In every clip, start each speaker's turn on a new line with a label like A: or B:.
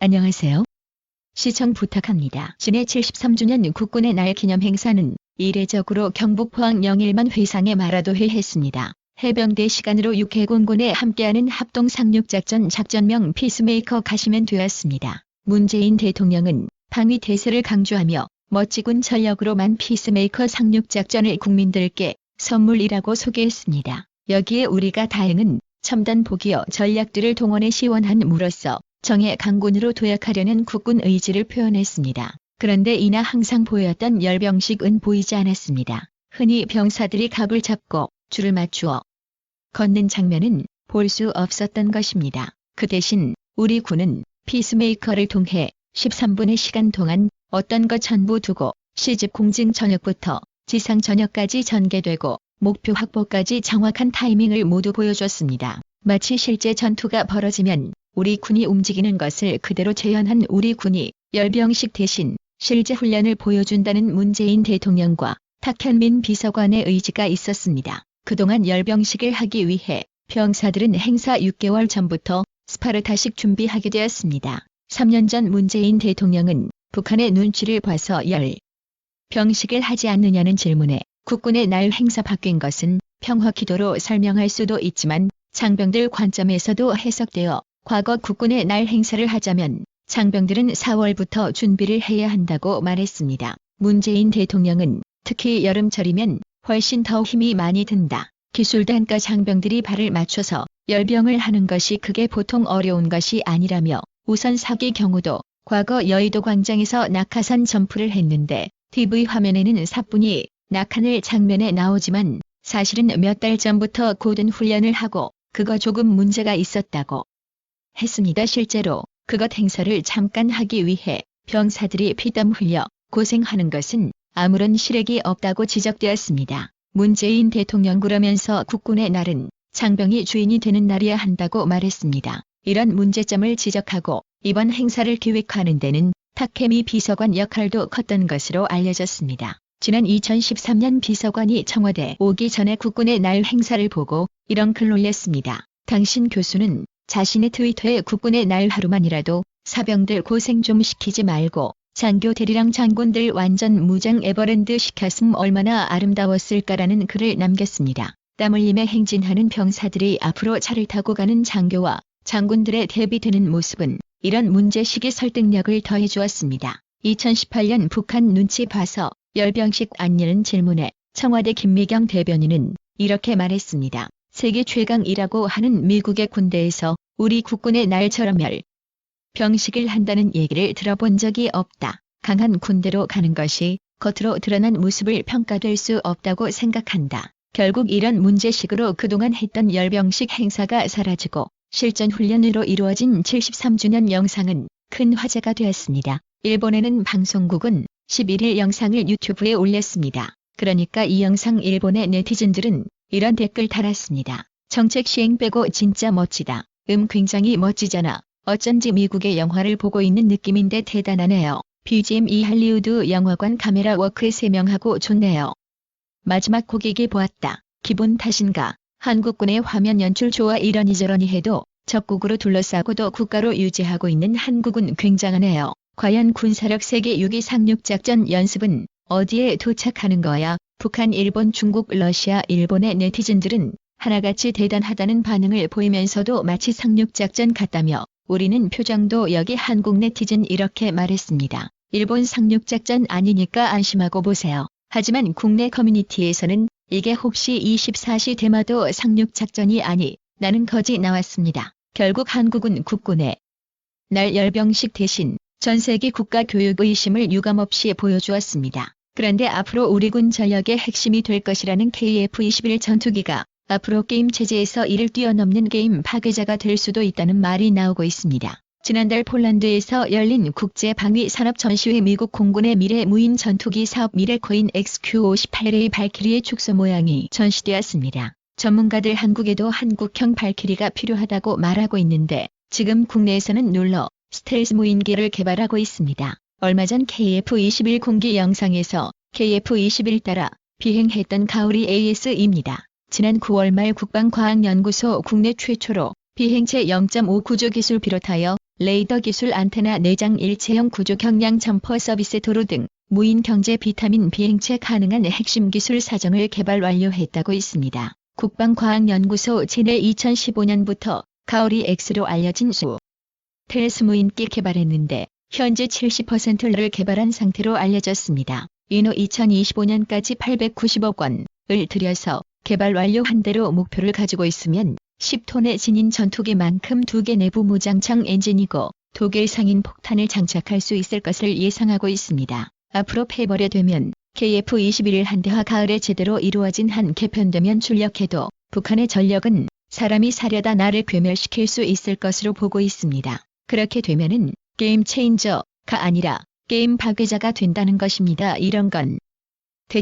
A: 안녕하세요. 시청 부탁합니다. 진해 73주년 국군의 날 기념 행사는 이례적으로 경북 포항 영일만 회상에 마라도회 했습니다. 해병대 시간으로 육해공군에 함께하는 합동 상륙작전 작전명 피스메이커 가시면 되었습니다. 문재인 대통령은 방위 태세를 강조하며 멋지군 전력으로만 피스메이커 상륙작전을 국민들께 선물이라고 소개했습니다. 여기에 우리가 다행은 첨단 보기어 전략들을 동원해 시원함으로써 정예 강군으로 도약하려는 국군 의지를 표현했습니다. 그런데 이나 항상 보였던 열병식은 보이지 않았습니다. 흔히 병사들이 각을 잡고 줄을 맞추어 걷는 장면은 볼 수 없었던 것입니다. 그 대신 우리 군은 피스메이커를 통해 13분의 시간 동안 어떤 것 전부 두고 시집 공증 전역부터 지상 전역까지 전개되고 목표 확보까지 정확한 타이밍을 모두 보여줬습니다. 마치 실제 전투가 벌어지면 우리 군이 움직이는 것을 그대로 재현한 우리 군이 열병식 대신 실제 훈련을 보여준다는 문재인 대통령과 탁현민 비서관의 의지가 있었습니다. 그동안 열병식을 하기 위해 병사들은 행사 6개월 전부터 스파르타식 준비하게 되었습니다. 3년 전 문재인 대통령은 북한의 눈치를 봐서 열병식을 하지 않느냐는 질문에 국군의 날 행사 바뀐 것은 평화기도로 설명할 수도 있지만 장병들 관점에서도 해석되어 과거 국군의 날 행사를 하자면 장병들은 4월부터 준비를 해야 한다고 말했습니다. 문재인 대통령은 특히 여름철이면 훨씬 더 힘이 많이 든다. 기술단과 장병들이 발을 맞춰서 열병을 하는 것이 그게 보통 어려운 것이 아니라며 우선 사기 경우도 과거 여의도 광장에서 낙하산 점프를 했는데 TV 화면에는 사뿐히 낙하늘 장면에 나오지만 사실은 몇 달 전부터 고된 훈련을 하고 그거 조금 문제가 있었다고 했습니다. 실제로 그것 행사를 잠깐 하기 위해 병사들이 피땀 흘려 고생하는 것은 아무런 실익이 없다고 지적되었습니다. 문재인 대통령 그러면서 국군의 날은 장병이 주인이 되는 날이야 한다고 말했습니다. 이런 문제점을 지적하고 이번 행사를 기획하는 데는 탁현민 비서관 역할도 컸던 것으로 알려졌습니다. 지난 2013년 비서관이 청와대 오기 전에 국군의 날 행사를 보고 이런 글을 올렸습니다. 당신 교수는 자신의 트위터에 국군의 날 하루만이라도 사병들 고생 좀 시키지 말고 장교 대리랑 장군들 완전 무장 에버랜드 시켰음 얼마나 아름다웠을까라는 글을 남겼습니다. 땀 흘리며 행진하는 병사들이 앞으로 차를 타고 가는 장교와 장군들의 대비되는 모습은 이런 문제식의 설득력을 더해주었습니다. 2018년 북한 눈치 봐서 열병식 안냐는 질문에 청와대 김미경 대변인은 이렇게 말했습니다. 세계 최강이라고 하는 미국의 군대에서 우리 국군의 날처럼 열병식을 한다는 얘기를 들어본 적이 없다. 강한 군대로 가는 것이 겉으로 드러난 모습을 평가될 수 없다고 생각한다. 결국 이런 문제식으로 그동안 했던 열병식 행사가 사라지고 실전 훈련으로 이루어진 73주년 영상은 큰 화제가 되었습니다. 일본에는 방송국은 11일 영상을 유튜브에 올렸습니다. 그러니까 이 영상 일본의 네티즌들은 이런 댓글 달았습니다. 정책 시행 빼고 진짜 멋지다. 굉장히 멋지잖아. 어쩐지 미국의 영화를 보고 있는 느낌인데 대단하네요. BGM 이 할리우드 영화관 카메라 워크 3명하고 좋네요. 마지막 고객이 보았다. 기분 탓인가. 한국군의 화면 연출 좋아 이러니저러니 해도 적국으로 둘러싸고도 국가로 유지하고 있는 한국은 굉장하네요. 과연 군사력 세계 6위 상륙작전 연습은 어디에 도착하는 거야? 북한, 일본, 중국, 러시아, 일본의 네티즌들은 하나같이 대단하다는 반응을 보이면서도 마치 상륙작전 같다며 우리는 표정도 여기 한국 네티즌 이렇게 말했습니다. 일본 상륙작전 아니니까 안심하고 보세요. 하지만 국내 커뮤니티에서는 이게 혹시 24시 대마도 상륙작전이 아니 나는 거지 나왔습니다. 결국 한국은 국군의 날 열병식 대신 전세계 국가 교육 의심을 유감없이 보여주었습니다. 그런데 앞으로 우리 군 전력의 핵심이 될 것이라는 KF-21 전투기가 앞으로 게임 체제에서 이를 뛰어넘는 게임 파괴자가 될 수도 있다는 말이 나오고 있습니다. 지난달 폴란드에서 열린 국제방위산업전시회 미국 공군의 미래 무인 전투기 사업 미래코인 XQ-58A 발키리의 축소 모양이 전시되었습니다. 전문가들 한국에도 한국형 발키리가 필요하다고 말하고 있는데 지금 국내에서는 룰러, 스텔스 무인기를 개발하고 있습니다. 얼마 전 KF-21 공개 영상에서 KF-21 따라 비행했던 가오리 AS입니다. 지난 9월 말 국방과학연구소 국내 최초로 비행체 0.5 구조 기술 비롯하여 레이더 기술 안테나 내장 일체형 구조 경량 점퍼 서비스 도로 등 무인 경제 비타민 비행체 가능한 핵심 기술 사정을 개발 완료했다고 있습니다. 국방과학연구소 지내 2015년부터 가오리 X로 알려진 수 텔스 무인기 개발했는데 현재 70%를 개발한 상태로 알려졌습니다. 이후 2025년까지 890억 원을 들여서 개발 완료한 대로 목표를 가지고 있으면 10톤의 진인 전투기만큼 2개 내부 무장창 엔진이고 독일 상인 폭탄을 장착할 수 있을 것을 예상하고 있습니다. 앞으로 폐벌해되면 KF-21 한 대화 가을에 제대로 이루어진 한 개편되면 출력해도 북한의 전력은 사람이 사려다 나를 괴멸시킬 수 있을 것으로 보고 있습니다. 그렇게 되면은 게임 체인저가 아니라 게임 파괴자가 된다는 것입니다. 이런 건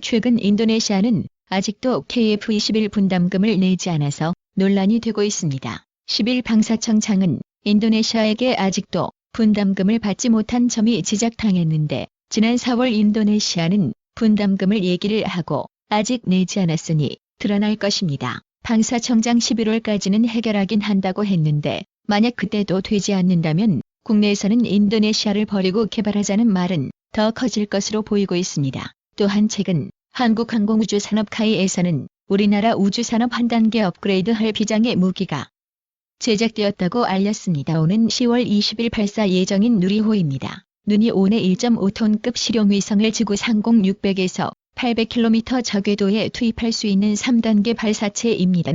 A: 최근 인도네시아는 아직도 KF-21 분담금을 내지 않아서 논란이 되고 있습니다. 10일 방사청장은 인도네시아에게 아직도 분담금을 받지 못한 점이 지적당했는데 지난 4월 인도네시아는 분담금을 얘기를 하고 아직 내지 않았으니 드러날 것입니다. 방사청장 11월까지는 해결하긴 한다고 했는데 만약 그때도 되지 않는다면 국내에서는 인도네시아를 버리고 개발하자는 말은 더 커질 것으로 보이고 있습니다. 또한 최근 한국항공우주산업카이에서는 우리나라 우주산업 한 단계 업그레이드할 비장의 무기가 제작되었다고 알렸습니다. 오는 10월 20일 발사 예정인 누리호입니다. 누리 5내 1.5톤급 실용위성을 지구 상공 600에서 800km 저궤도에 투입할 수 있는 3단계 발사체입니다.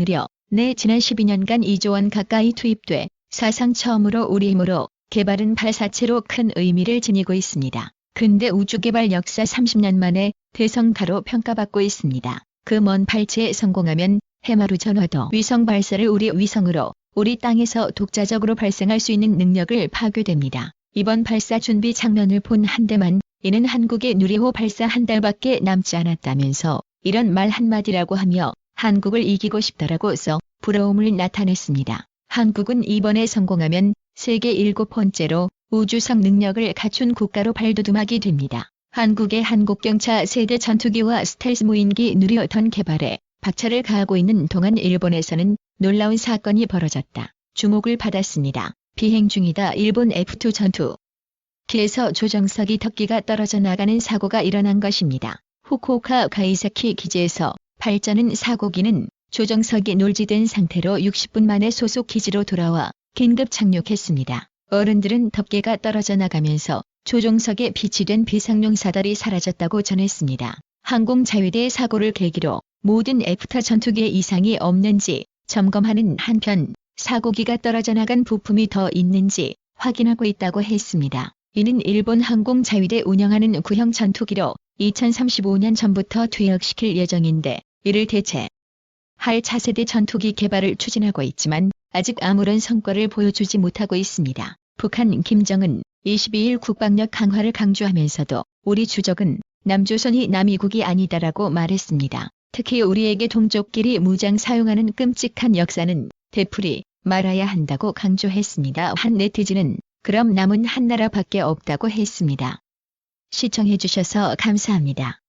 A: 네, 지난 12년간 2조 원 가까이 투입돼 사상 처음으로 우리 힘으로 개발은 발사체로 큰 의미를 지니고 있습니다. 근대 우주개발 역사 30년 만에 대성가로 평가받고 있습니다. 그 먼 발체에 성공하면 해마루 전화도 위성 발사를 우리 위성으로 우리 땅에서 독자적으로 발생할 수 있는 능력을 파괴됩니다. 이번 발사 준비 장면을 본 한대만 이는 한국의 누리호 발사 한 달밖에 남지 않았다면서 이런 말 한마디라고 하며 한국을 이기고 싶다라고 써 부러움을 나타냈습니다. 한국은 이번에 성공하면 세계 7번째로 우주성 능력을 갖춘 국가로 발돋움하게 됩니다. 한국의 한국경차 세대 전투기와 스텔스 무인기 누리호턴 개발에 박차를 가하고 있는 동안 일본에서는 놀라운 사건이 벌어졌다. 주목을 받았습니다. 비행 중이다. 일본 F2 전투기에서 조정석이 덕기가 떨어져 나가는 사고가 일어난 것입니다. 후쿠오카 가이사키 기지에서 발전은 사고기는 조정석이 놀지된 상태로 60분 만에 소속 기지로 돌아와 긴급 착륙했습니다. 어른들은 덮개가 떨어져 나가면서 조종석에 비치된 비상용 사달이 사라졌다고 전했습니다. 항공자위대 사고를 계기로 모든 F2 전투기에 이상이 없는지 점검하는 한편 사고기가 떨어져 나간 부품이 더 있는지 확인하고 있다고 했습니다. 이는 일본 항공자위대 운영하는 구형 전투기로 2035년 전부터 퇴역시킬 예정인데 이를 대체할 차세대 전투기 개발을 추진하고 있지만 아직 아무런 성과를 보여주지 못하고 있습니다. 북한 김정은 22일 국방력 강화를 강조하면서도 우리 주적은 남조선이 남이국이 아니다라고 말했습니다. 특히 우리에게 동족끼리 무장 사용하는 끔찍한 역사는 되풀이 말아야 한다고 강조했습니다. 한 네티즌은 그럼 남은 한 나라밖에 없다고 했습니다. 시청해주셔서 감사합니다.